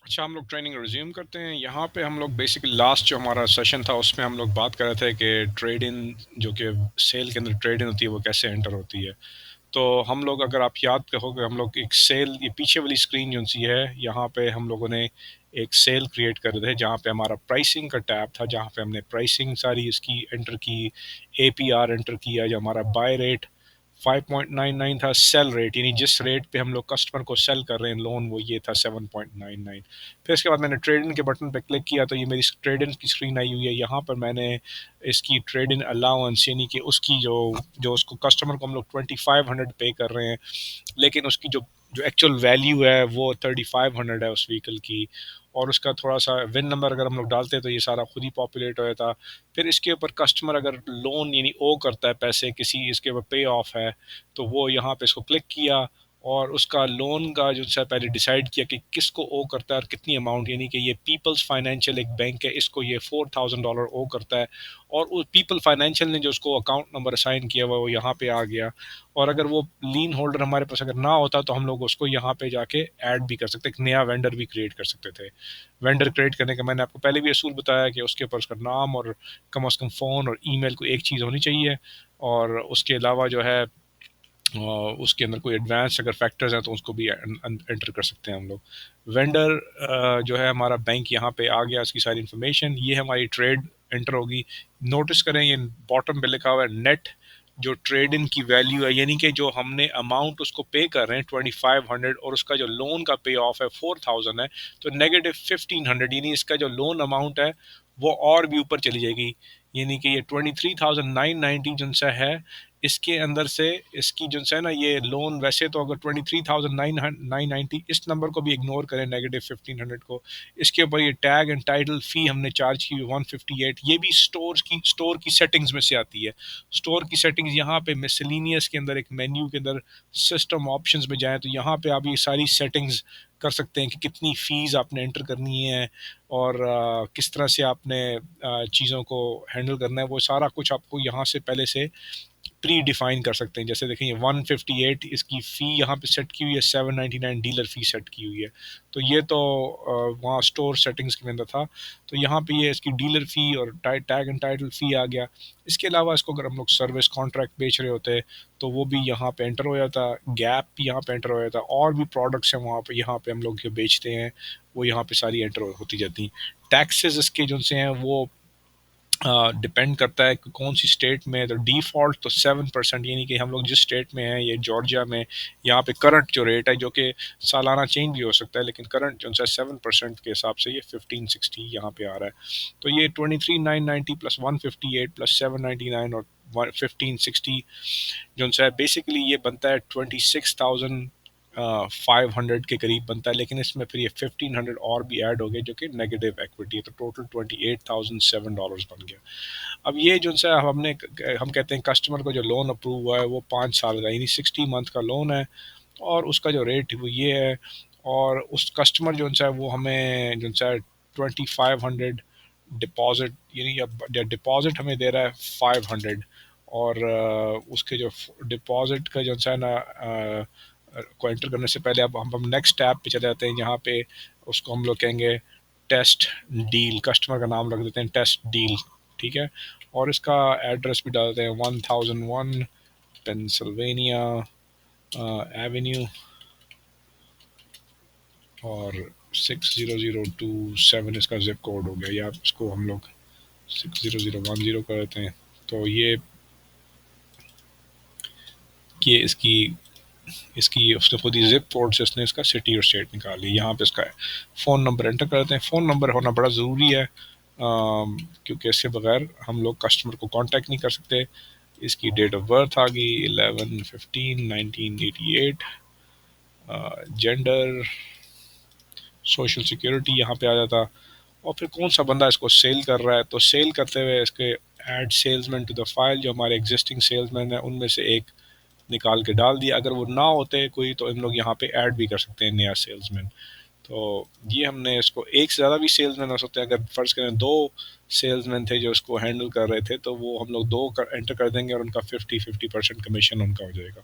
अच्छा, हम लोग ट्रेनिंग रिज्यूम करते हैं। यहाँ पे हम लोग बेसिकली लास्ट जो हमारा सेशन था उसमें हम लोग बात कर रहे थे कि ट्रेड इन जो कि सेल के अंदर ट्रेड इन होती है वो कैसे एंटर होती है। तो हम लोग, अगर आप याद करोगे, हम लोग एक सेल, ये पीछे वाली स्क्रीन जो सी है, यहाँ पे हम लोगों ने एक सेल क्रिएट कर रहे थे जहाँ पे हमारा प्राइसिंग का टैब था, जहाँ पे हमने प्राइसिंग सारी इसकी एंटर की, एपीआर एंटर किया, जो हमारा बाय रेट 5.99 था, सेल रेट यानी जिस रेट पे हम लोग कस्टमर को सेल कर रहे हैं लोन, वो ये था 7.99। फिर इसके बाद मैंने ट्रेड इन के बटन पे क्लिक किया तो ये मेरी ट्रेड इन की स्क्रीन आई हुई है। यहाँ पर मैंने इसकी ट्रेड इन अलाउंस यानी कि उसकी जो जो उसको कस्टमर को हम लोग 2500 पे कर रहे हैं, लेकिन उसकी जो जो एक्चुअल वैल्यू है वो 3500 है उस व्हीकल की। और उसका थोड़ा सा विन नंबर अगर हम लोग डालते तो ये सारा खुद ही पॉपुलेट हो जाता। फिर इसके ऊपर कस्टमर अगर लोन यानी ओ करता है पैसे किसी, इसके ऊपर पे ऑफ है, तो वो यहाँ पे इसको क्लिक किया और उसका लोन का जो है पहले डिसाइड किया कि किसको ओ करता है और कितनी अमाउंट, यानी कि ये पीपल्स फाइनेंशियल एक बैंक है, इसको ये $4000 ओ करता है। और वो पीपल फाइनेंशियल ने जो उसको अकाउंट नंबर असाइन किया हुआ वो यहाँ पे आ गया। और अगर वो लीन होल्डर हमारे पास अगर ना होता तो हम लोग उसको यहाँ पे जाके ऐड भी कर सकते, एक नया वेंडर भी क्रिएट कर सकते थे। वेंडर क्रिएट करने का मैंने आपको पहले भी असूल बताया कि उसके ऊपर उसका नाम और कम से कम फ़ोन और ईमेल को एक चीज़ होनी चाहिए। और उसके अलावा जो है उसके अंदर कोई एडवांस अगर फैक्टर्स हैं तो उसको भी एंटर कर सकते हैं हम लोग। वेंडर जो है हमारा बैंक यहाँ पे आ गया, इसकी सारी इन्फॉर्मेशन, ये हमारी ट्रेड एंटर होगी। नोटिस करें ये बॉटम पे लिखा हुआ है नेट जो ट्रेड इन की वैल्यू है, यानी कि जो हमने अमाउंट उसको पे कर रहे हैं 2500 और उसका जो लोन का पे ऑफ है 4000 है, तो -1500 यानी इसका जो लोन अमाउंट है वो और भी ऊपर चली जाएगी। यानी कि ये 23,990 जो सा है, इसके अंदर से इसकी जो है ना ये लोन, वैसे तो अगर 23,990 इस नंबर को भी इग्नोर करें, -1500 को, इसके ऊपर ये टैग एंड टाइटल फी हमने चार्ज की 158, ये भी स्टोर की सेटिंग्स में से आती है। स्टोर की सेटिंग्स यहाँ पे मिसलिनियस के अंदर एक मेन्यू के अंदर सिस्टम ऑप्शंस में जाएं तो यहाँ पे आप ये सारी सेटिंग्स कर सकते हैं कि कितनी फ़ीस आपने एंटर करनी है और किस तरह से आपने चीज़ों को हैंडल करना है, वो सारा कुछ आपको यहाँ से पहले से प्री डिफाइन कर सकते हैं। जैसे देखें ये 158 इसकी फ़ी यहाँ पे सेट की हुई है, 799 डीलर फ़ी सेट की हुई है। तो ये तो वहाँ स्टोर सेटिंग्स के अंदर था। तो यहाँ पे ये इसकी डीलर फ़ी और टैग एंड टाइटल फ़ी आ गया। इसके अलावा इसको अगर हम लोग सर्विस कॉन्ट्रैक्ट बेच रहे होते तो वो भी यहाँ पे एंटर हो जाता, गैप भी यहाँ पे एंटर हो जाता, और भी प्रोडक्ट्स हैं वहाँ पे, यहाँ पे हम लोग जो बेचते हैं वो यहाँ पे सारी एंटर होती जाती। टैक्सेस इसके जो से हैं वो डिपेंड करता है कि कौन सी स्टेट में। तो डिफ़ॉल्ट तो 7%, यानी कि हम लोग जिस स्टेट में हैं, ये जॉर्जिया में, यहाँ पे करंट जो रेट है जो कि सालाना चेंज भी हो सकता है, लेकिन करंट जो है 7% के हिसाब से ये 1560 यहाँ पे आ रहा है। तो ये 23,990 प्लस 158 प्लस 799 और 1560 जो है बेसिकली ये बनता है 26,500 के करीब बनता है। लेकिन इसमें फिर ये 1500 और भी ऐड हो गए जो कि नेगेटिव इक्विटी है, तो टोटल $28,007 बन गया। अब ये जो सा हम कहते हैं कस्टमर को जो लोन अप्रूव हुआ है वो 5 साल का यानी 60 मंथ का लोन है, और उसका जो रेट वो ये है। और उस कस्टमर जो है वो हमें जो है 2500 डिपॉजिट, यानी अब डिपॉजिट हमें दे रहा है 500। और उसके जो डिपॉजिट का जो है ना को एंटर करने से पहले अब हम नेक्स्ट टैब पे चले जाते हैं, जहाँ पे उसको हम लोग कहेंगे टेस्ट डील, कस्टमर का नाम रख देते हैं टेस्ट डील, ठीक है। और इसका एड्रेस भी डालते हैं 1001 पेंसिल्वेनिया एवेन्यू और 60027 इसका जिप कोड हो गया, या इसको हम लोग 60010 कर देते हैं। तो ये इसकी इसकी उसने खुद ही जिप कोड से इसने इसका सिटी और स्टेट निकाल ली। यहाँ पे इसका फ़ोन नंबर एंटर कर देते हैं। फ़ोन नंबर होना बड़ा ज़रूरी है क्योंकि इसके बगैर हम लोग कस्टमर को कांटेक्ट नहीं कर सकते। इसकी डेट ऑफ बर्थ आ गई 11/15/1988, जेंडर, सोशल सिक्योरिटी यहाँ पे आ जाता। और फिर कौन सा बंदा इसको सेल कर रहा है, तो सेल करते हुए इसके add salesman to the file, जो हमारे एग्जिस्टिंग सेल्समैन है उनमें से एक निकाल के डाल दिया। अगर वो ना होते कोई तो इन लोग यहाँ पे ऐड भी कर सकते हैं नया सेल्समैन। तो ये हमने इसको, एक से ज़्यादा भी सेल्समैन हो सकते हैं। अगर फ़र्ज़ करें 2 सेल्समैन थे जो इसको हैंडल कर रहे थे, तो वो हम लोग 2 एंटर कर देंगे और उनका 50-50% कमीशन उनका हो जाएगा।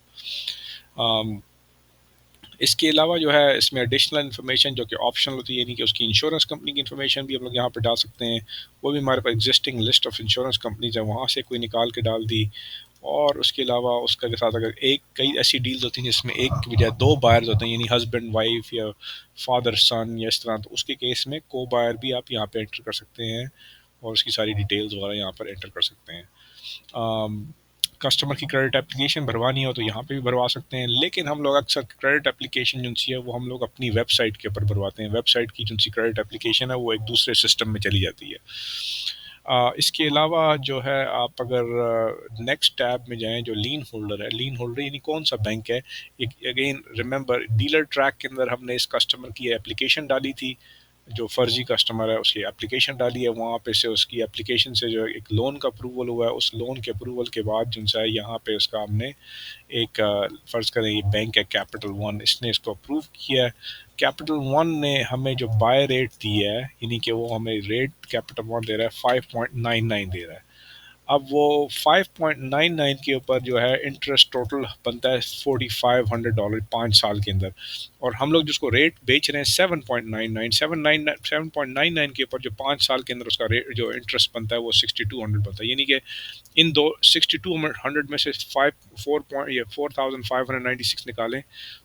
इसके अलावा जो है इसमें एडिशनल इन्फॉर्मेशन जो कि ऑप्शनल होती है, यानी कि उसकी इंश्योरेंस कंपनी की इन्फॉर्मेशन भी हम लोग यहाँ पे डाल सकते हैं। वो भी हमारे पास existing list of insurance companies है, वहाँ से कोई निकाल के डाल दी। और उसके अलावा उसके साथ अगर एक कई ऐसी डील्स होती हैं जिसमें एक की बजाय दो बायर्स होते हैं, यानी हस्बैंड वाइफ या फादर सन या इस तरह, तो उसके केस में को बायर भी आप यहाँ पे एंटर कर सकते हैं और उसकी सारी डिटेल्स वगैरह यहाँ पर एंटर कर सकते हैं। कस्टमर की क्रेडिट एप्लीकेशन भरवानी हो तो यहाँ पे भी भरवा सकते हैं, लेकिन हम लोग अक्सर क्रेडिट एप्लीकेशन जो सी है वो हम लोग अपनी वेबसाइट के ऊपर भरवाते हैं। वेबसाइट की जो सी क्रेडिट एप्लीकेशन है वो एक दूसरे सिस्टम में चली जाती है। इसके अलावा जो है आप अगर नेक्स्ट टैब में जाएं, जो लीन होल्डर है, लीन होल्डर यानी कौन सा बैंक है। अगेन रिमेंबर, डीलर ट्रैक के अंदर हमने इस कस्टमर की एप्लीकेशन डाली थी, जो फर्जी कस्टमर है उसकी एप्लीकेशन डाली है, वहाँ पे से उसकी एप्लीकेशन से जो एक लोन का अप्रूवल हुआ है, उस लोन के अप्रूवल के बाद जो है यहाँ पे उसका हमने एक फ़र्ज़ करें ये बैंक है कैपिटल वन, इसने इसको अप्रूव किया है। कैपिटल वन ने हमें जो बाय रेट दी है, यानी कि वो हमें रेट कैपिटल वन दे रहा है 5.99 दे रहा है। अब वो 5.99 के ऊपर जो है इंटरेस्ट टोटल बनता है $4500 5 साल के अंदर, और हम लोग जिसको रेट बेच रहे हैं 7.99 के ऊपर जो 5 साल के अंदर उसका रेट जो इंटरेस्ट बनता है वो 6200 बनता है। यानी कि इन दो 6200 में से 4596 निकालें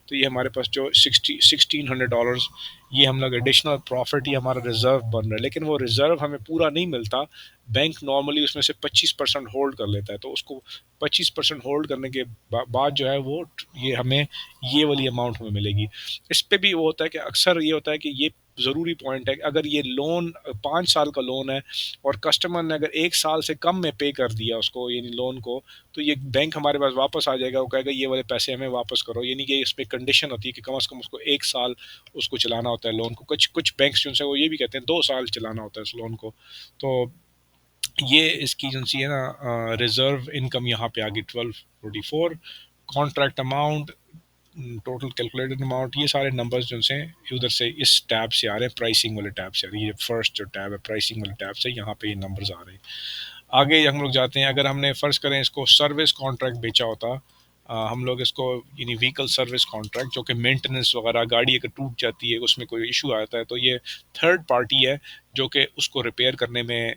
तो ये हमारे पास जो $1600 ये हम लोग एडिशनल प्रॉफिट, ये हमारा रिजर्व बन रहा है। लेकिन वो रिजर्व हमें पूरा नहीं मिलता, बैंक नॉर्मली उसमें से 25% होल्ड कर लेता है, तो उसको 25% होल्ड करने के बाद जो है वो ये हमें ये वाली अमाउंट हमें मिलेगी। इस पे भी वो होता है कि अक्सर ये होता है कि ये ज़रूरी पॉइंट है कि अगर ये लोन 5 साल का लोन है और कस्टमर ने अगर 1 साल से कम में पे कर दिया उसको, यानी लोन को, तो ये बैंक हमारे पास वापस आ जाएगा, वो कहेगा ये वाले पैसे हमें वापस करो। यानी कि इसमें कंडीशन होती है कि कम से कम उसको 1 साल उसको चलाना होता है लोन को। कुछ कुछ बैंक्स जो है वो ये भी कहते हैं 2 साल चलाना होता है उस लोन को। तो ये इसकी जो सी है ना रिजर्व इनकम यहाँ पे आ गई 1244। Contract amount, total calculated amount, ये सारे नंबर्स जो से उधर से इस टैब से आ रहे हैं, प्राइसिंग वाले टैब से आ रही है। ये फर्स्ट जो टैब है प्राइसिंग वाले टैब से यहाँ पे ये नंबर्स आ रहे हैं। आगे हम लोग जाते हैं, अगर हमने फ़र्ज़ करें इसको सर्विस कॉन्ट्रैक्ट बेचा होता, हम लोग इसको यानी व्हीकल सर्विस कॉन्ट्रैक्ट, जो कि मेंटेनेंस वगैरह गाड़ी अगर टूट जाती है उसमें कोई इशू आता है तो ये थर्ड पार्टी है जो कि उसको रिपेयर करने में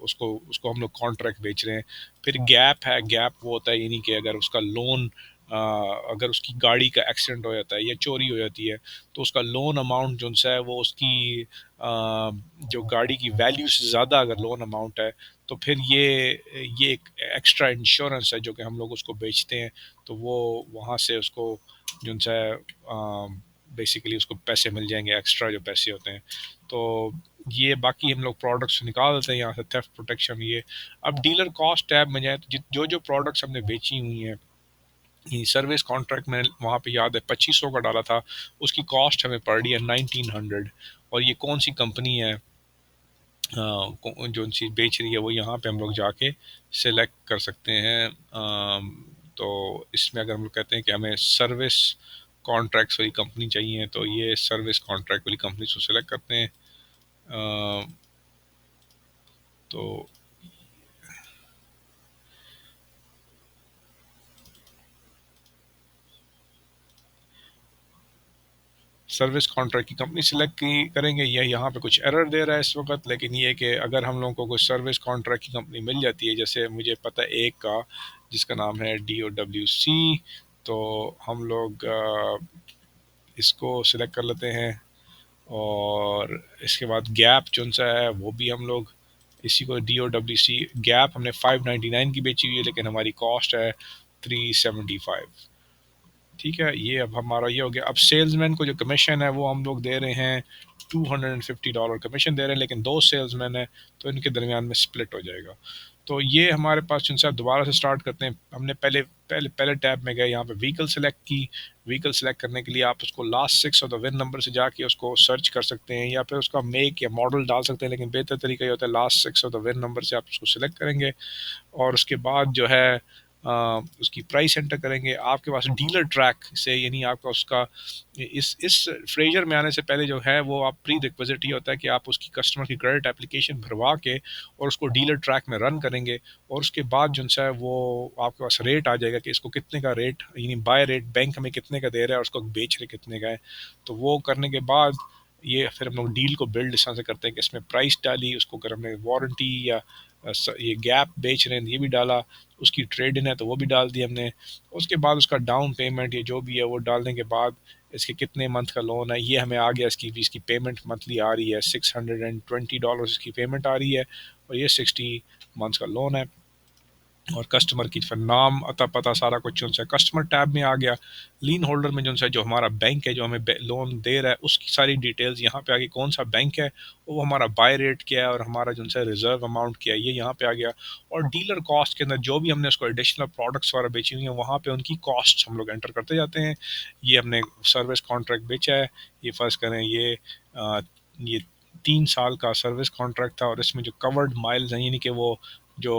उसको उसको हम लोग कॉन्ट्रैक्ट बेच रहे हैं। फिर गैप है, गैप वो होता है यानी कि अगर उसका लोन अगर उसकी गाड़ी का एक्सीडेंट हो जाता है या चोरी हो जाती है तो उसका लोन अमाउंट जो है वो उसकी जो गाड़ी की वैल्यू से ज़्यादा अगर लोन अमाउंट है तो फिर ये एक एक्स्ट्रा इंश्योरेंस है जो कि हम लोग उसको बेचते हैं, तो वो वहाँ से उसको जो है बेसिकली उसको पैसे मिल जाएंगे, एक्स्ट्रा जो पैसे होते हैं। तो ये बाकी हम लोग प्रोडक्ट्स निकाल देते हैं यहाँ से, थेफ्ट प्रोटेक्शन ये। अब डीलर कॉस्ट टैब में जाए तो जो जो प्रोडक्ट्स हमने बेची हुई हैं, ये सर्विस कॉन्ट्रैक्ट में वहाँ पे याद है 2500 का डाला था, उसकी कॉस्ट हमें पड़ रही है 1900। और ये कौन सी कंपनी है जो चीज़ बेच रही है वो यहाँ पे हम लोग जाके सिलेक्ट कर सकते हैं। तो इसमें अगर हम लोग कहते हैं कि हमें सर्विस कॉन्ट्रैक्ट्स वाली कंपनी चाहिए तो ये सर्विस कॉन्ट्रैक्ट वाली कंपनी को सिलेक्ट करते हैं। तो सर्विस कॉन्ट्रैक्ट की कंपनी सिलेक्ट की करेंगे, ये यहाँ पे कुछ एरर दे रहा है इस वक्त, लेकिन ये कि अगर हम लोगों को कोई सर्विस कॉन्ट्रैक्ट की कंपनी मिल जाती है, जैसे मुझे पता है एक का जिसका नाम है DOWC, तो हम लोग इसको सिलेक्ट कर लेते हैं। और इसके बाद गैप जो सा है वो भी हम लोग इसी को DOWC, गैप हमने 599 की बेची हुई है लेकिन हमारी कॉस्ट है 375। ठीक है, ये अब हमारा ये हो गया। अब सेल्समैन को जो कमीशन है वो हम लोग दे रहे हैं $250 कमीशन दे रहे हैं, लेकिन दो सेल्समैन है तो इनके दरमियान में स्प्लिट हो जाएगा। तो ये हमारे पास जिनसे आप दोबारा से स्टार्ट करते हैं, हमने पहले पहले पहले टैब में गए, यहाँ पे व्हीकल सेलेक्ट की। व्हीकल सेलेक्ट करने के लिए आप उसको last 6 of the win number से जाके उसको सर्च कर सकते हैं, या फिर उसका मेक या मॉडल डाल सकते हैं, लेकिन बेहतर तरीका ये होता है last 6 of the win number से आप उसको सिलेक्ट करेंगे। और उसके बाद जो है उसकी प्राइस एंटर करेंगे। आपके पास डीलर ट्रैक से, यानी आपका उसका इस फ्रेजर में आने से पहले जो है वो आप प्री रिक्विजिट ये होता है कि आप उसकी कस्टमर की क्रेडिट एप्लीकेशन भरवा के और उसको डीलर ट्रैक में रन करेंगे, और उसके बाद जो है वो आपके पास रेट आ जाएगा कि इसको कितने का रेट, यानी बाय रेट बैंक हमें कितने का दे रहा है और उसको बेच रहे कितने का है। तो वो करने के बाद ये फिर हम लोग डील को बिल्ड इस तरह से करते हैं कि इसमें प्राइस डाली, उसको अगर हमने वारंटी या ये गैप बेच रहे हैं ये भी डाला, उसकी ट्रेड इन है तो वो भी डाल दी हमने। उसके बाद उसका डाउन पेमेंट ये जो भी है वो डालने के बाद इसके कितने मंथ का लोन है ये हमें आ गया। इसकी पेमेंट मंथली आ रही है $620 इसकी पेमेंट आ रही है, और ये 60 मंथ्स का लोन है। और कस्टमर की फिर नाम अता पता सारा कुछ जो है कस्टमर टैब में आ गया। लीन होल्डर में जो है जो हमारा बैंक है जो हमें लोन दे रहा है उसकी सारी डिटेल्स यहाँ पे आ गई, कौन सा बैंक है, वो हमारा बाय रेट क्या है और हमारा जो है रिजर्व अमाउंट क्या है ये यहाँ पे आ गया। और डीलर कॉस्ट के अंदर जो भी हमने उसको एडिशनल प्रोडक्ट्स वगैरह बेची हुई हैं वहाँ पे उनकी कॉस्ट हम लोग एंटर करते जाते हैं। ये हमने सर्विस कॉन्ट्रैक्ट बेचा है, ये फर्ज करें ये 3 साल का सर्विस कॉन्ट्रैक्ट था, और इसमें जो कवर्ड माइल्स हैं यानी कि वो जो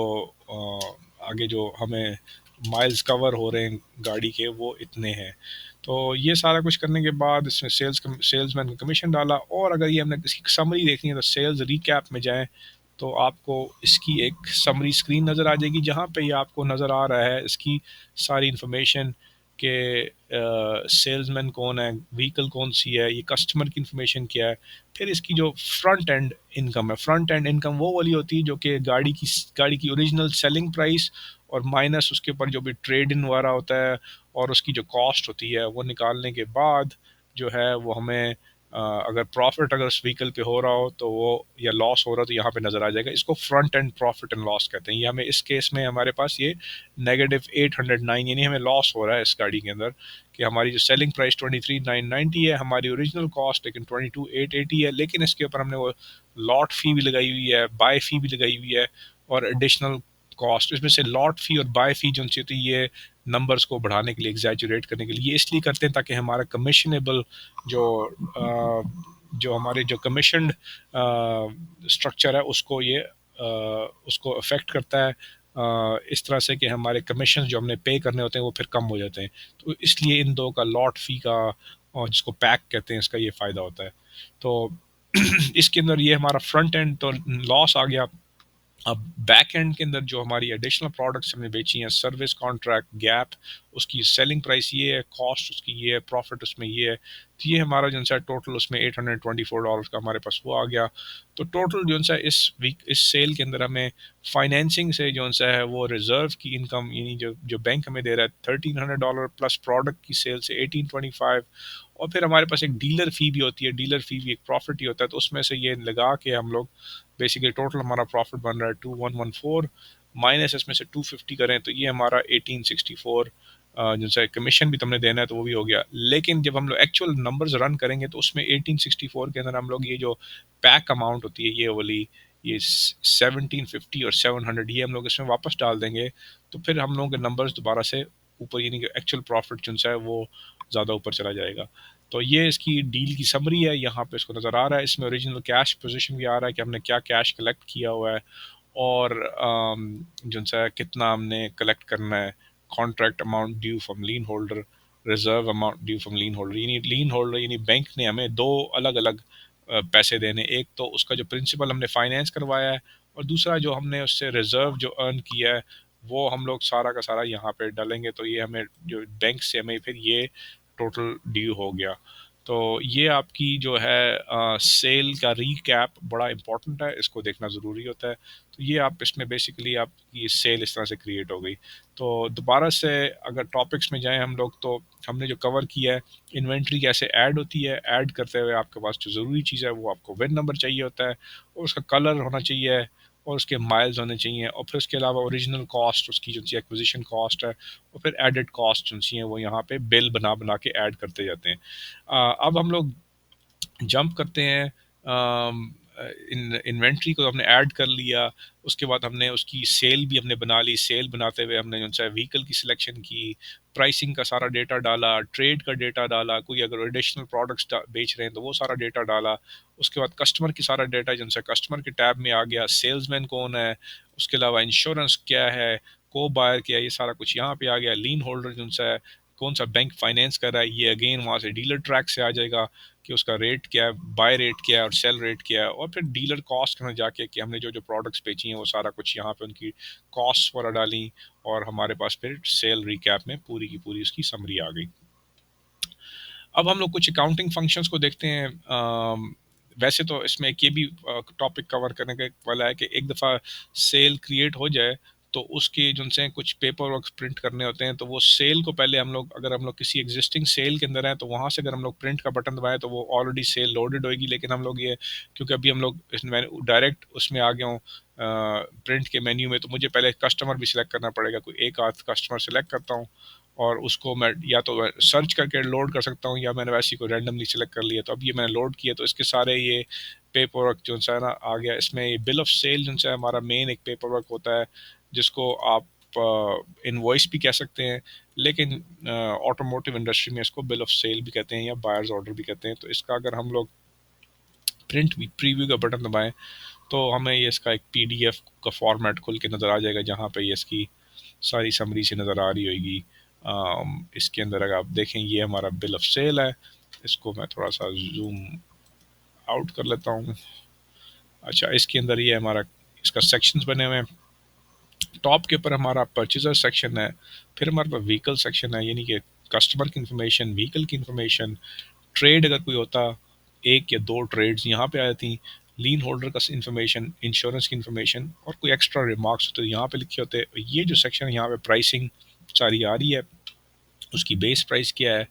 आगे जो हमें माइल्स कवर हो रहे हैं गाड़ी के वो इतने हैं। तो ये सारा कुछ करने के बाद इसमें सेल्समैन का कमीशन डाला। और अगर ये हमने इसकी समरी देखनी है तो सेल्स रिकैप में जाएं तो आपको इसकी एक समरी स्क्रीन नज़र आ जाएगी जहाँ पे ये आपको नज़र आ रहा है इसकी सारी इंफॉर्मेशन के सेल्समैन कौन है, व्हीकल कौन सी है, ये कस्टमर की इंफॉर्मेशन क्या है। फिर इसकी जो फ्रंट एंड इनकम है, फ्रंट एंड इनकम वो वाली होती है जो कि गाड़ी की ओरिजिनल सेलिंग प्राइस और माइनस उसके ऊपर जो भी ट्रेड इन वगैरह होता है और उसकी जो कॉस्ट होती है वो निकालने के बाद जो है वो हमें अगर प्रॉफिट अगर उस व्हीकल पे हो रहा हो तो वो, या लॉस हो रहा हो तो यहाँ पे नज़र आ जाएगा। इसको front end profit and loss कहते हैं। ये हमें इस केस में हमारे पास ये -809 यानी हमें लॉस हो रहा है इस गाड़ी के अंदर कि हमारी जो सेलिंग प्राइस 23,990 है, हमारी ओरिजिनल कॉस्ट लेकिन 22,880 है, लेकिन इसके ऊपर हमने वो लॉट फी भी लगाई हुई है, बाय फी भी लगाई हुई है और एडिशनल कॉस्ट। इसमें से लॉट फी और बाय फी जो होती है ये नंबर्स को बढ़ाने के लिए, एग्जैजुरेट करने के लिए, ये इसलिए करते हैं ताकि हमारा कमीशनेबल जो जो हमारे जो कमीशन स्ट्रक्चर है उसको ये उसको अफेक्ट करता है इस तरह से कि हमारे कमीशन जो हमने पे करने होते हैं वो फिर कम हो जाते हैं। तो इसलिए इन दो का लॉट फी का और जिसको पैक कहते हैं इसका ये फ़ायदा होता है। तो इसके अंदर ये हमारा फ्रंट एंड तो लॉस आ गया। अब बैक एंड के अंदर जो हमारी एडिशनल प्रोडक्ट्स हमने बेची हैं, सर्विस कॉन्ट्रैक्ट, गैप, उसकी सेलिंग प्राइस ये है, कॉस्ट उसकी ये है, प्रॉफिट उसमें ये है। तो ये हमारा जो है टोटल उसमें $824 का हमारे पास वो आ गया। तो टोटल जो है इस सेल के अंदर हमें फाइनेंसिंग से जो है वो रिजर्व की इनकम यानी जो बैंक हमें दे रहा है $1,300 प्लस प्रोडक्ट की सेल से 1825, और फिर हमारे पास एक डीलर फी भी होती है। डीलर फी भी एक प्रॉफिट ही होता है, तो उसमें से ये लगा के हम लोग बेसिकली टोटल हमारा प्रॉफिट बन रहा है 2114 माइनस इसमें से 250 करें तो ये हमारा 1864 जो है कमीशन भी तुमने देना है तो वो भी हो गया। लेकिन जब हम लोग एक्चुअल नंबर्स रन करेंगे तो उसमें 1864 के अंदर हम लोग ये जो पैक अमाउंट होती है ये वाली, ये 1750 और 700 ये हम लोग इसमें वापस डाल देंगे, तो फिर हम लोगों के नंबर्स दोबारा से ऊपर, यानी कि एक्चुअल प्रॉफिट जो है वो ज़्यादा ऊपर चला जाएगा। तो ये इसकी डील की समरी है, यहाँ पे इसको नज़र आ रहा है। इसमें ओरिजिनल कैश पोजीशन भी आ रहा है कि हमने क्या कैश कलेक्ट किया हुआ है और जो है कितना हमने कलेक्ट करना है। Contract amount due from lean holder, reserve amount due from lean holder, यानी लीन होल्डर यानी बैंक ने हमें दो अलग अलग पैसे देने, एक तो उसका जो प्रिंसिपल हमने फाइनेंस करवाया है और दूसरा जो हमने उससे रिजर्व जो अर्न किया है वो हम लोग सारा का सारा यहाँ पे डालेंगे। तो ये हमें जो बैंक से हमें फिर ये टोटल ड्यू हो गया। तो ये आपकी जो है सेल का रीकैप बड़ा इंपॉर्टेंट है, इसको देखना ज़रूरी होता है। तो ये आप इसमें बेसिकली आपकी सेल इस तरह से क्रिएट हो गई। तो दोबारा से अगर टॉपिक्स में जाएं हम लोग, तो हमने जो कवर किया है इन्वेंट्री कैसे ऐड होती है। ऐड करते हुए आपके पास जो ज़रूरी चीज़ है वो आपको विन नंबर चाहिए होता है और उसका कलर होना चाहिए और उसके माइल्स होने चाहिए, और फिर उसके अलावा ओरिजिनल कॉस्ट उसकी जो सी एक्विजिशन कॉस्ट है और फिर एडेड कॉस्ट जो सी है वो यहाँ पे बिल बना बना के ऐड करते जाते हैं। अब हम लोग जंप करते हैं, इन्वेंट्री को हमने ऐड कर लिया, उसके बाद हमने उसकी सेल भी हमने बना ली। सेल बनाते हुए हमने जो है व्हीकल की सिलेक्शन की, प्राइसिंग का सारा डेटा डाला, ट्रेड का डेटा डाला, कोई अगर एडिशनल प्रोडक्ट्स बेच रहे हैं तो वो सारा डेटा डाला। उसके बाद कस्टमर की सारा डेटा जो है कस्टमर के टैब में आ गया, सेल्समैन कौन है, उसके अलावा इंश्योरेंस क्या है, को बायर किया, ये सारा कुछ यहाँ पे आ गया। लीन होल्डर जो है कौन सा बैंक फाइनेंस कर रहा है, ये अगेन वहाँ से डीलर ट्रैक से आ जाएगा कि उसका रेट क्या है, बाय रेट क्या है और सेल रेट क्या है। और फिर डीलर कॉस्ट में जाके कि हमने जो जो प्रोडक्ट्स बेची हैं वो सारा कुछ यहाँ पे उनकी कॉस्ट वगैरह डाली, और हमारे पास फिर सेल रिकैप में पूरी की पूरी उसकी समरी आ गई। अब हम लोग कुछ अकाउंटिंग फंक्शंस को देखते हैं। वैसे तो इसमें एक ये भी टॉपिक कवर करने का वाला है कि एक दफ़ा सेल क्रिएट हो जाए तो उसके जिनसे कुछ पेपर वर्क प्रिंट करने होते हैं, तो वो सेल को पहले हम लोग, अगर हम लोग किसी एग्जिस्टिंग सेल के अंदर हैं तो वहाँ से अगर हम लोग प्रिंट का बटन दबाएं तो वो ऑलरेडी सेल लोडेड होएगी। लेकिन हम लोग ये, क्योंकि अभी हम लोग इसमें डायरेक्ट उसमें आ गया हूँ प्रिंट के मेन्यू में, तो मुझे पहले कस्टमर भी सिलेक्ट करना पड़ेगा। कोई एक आध कस्टमर सिलेक्ट करता हूँ और उसको मैं या तो सर्च करके लोड कर सकता हूँ, या मैंने वैसे ही कोई रैंडमली सिलेक्ट कर लिया। तो अब ये मैंने लोड किया तो इसके सारे ये पेपर वर्क जो है ना आ गया। इसमें ये बिल ऑफ सेल जो है हमारा मेन एक पेपर वर्क होता है, जिसको आप इनवॉइस भी कह सकते हैं, लेकिन ऑटोमोटिव इंडस्ट्री में इसको बिल ऑफ सेल भी कहते हैं या बायर्स ऑर्डर भी कहते हैं। तो इसका अगर हम लोग प्रिंट प्रीव्यू का बटन दबाएं तो हमें ये इसका एक पीडीएफ का फॉर्मेट खुल के नज़र आ जाएगा, जहाँ पे ये इसकी सारी समरी से नज़र आ रही होगी। इसके अंदर अगर आप देखें ये हमारा बिल ऑफ सेल है। इसको मैं थोड़ा सा जूम आउट कर लेता हूँ। अच्छा, इसके अंदर ये हमारा इसका सेक्शंस बने हुए हैं। टॉप के ऊपर हमारा परचेजर सेक्शन है, फिर हमारे पास व्हीकल सेक्शन है, यानी कि कस्टमर की इन्फॉर्मेशन, व्हीकल की इन्फॉर्मेशन, ट्रेड अगर कोई होता, एक या दो ट्रेड्स यहाँ पे आ जाती, लीन होल्डर का इन्फॉर्मेशन, इंश्योरेंस की इन्फॉर्मेशन, और कोई एक्स्ट्रा रिमार्क्स होते यहाँ पे लिखे होते। ये जो सेक्शन है यहाँ पे प्राइसिंग सारी आ रही है, उसकी बेस प्राइस क्या है,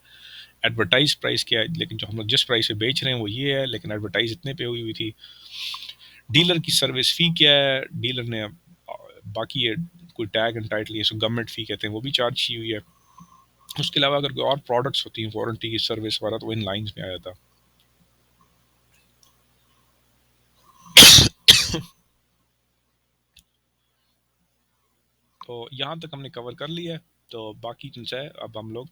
एडवर्टाइज प्राइस क्या है, लेकिन जो हम लोग जिस प्राइस पे बेच रहे हैं वो ये है, लेकिन एडवर्टाइज इतने पे हुई हुई थी। डीलर की सर्विस फी क्या है, डीलर ने बाकी ये कोई टैग एंड टाइटल, ये गवर्नमेंट फी कहते हैं, वो भी चार्ज की हुई है। उसके अलावा अगर कोई और प्रोडक्ट्स होती हैं, वारंटी की सर्विस वगैरह, तो वो इन लाइन्स में आ जाता। तो यहाँ तक हमने कवर कर लिया है। तो बाकी जो है अब हम लोग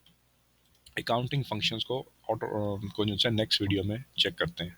अकाउंटिंग फंक्शंस को ऑटो को जो है नेक्स्ट वीडियो में चेक करते हैं।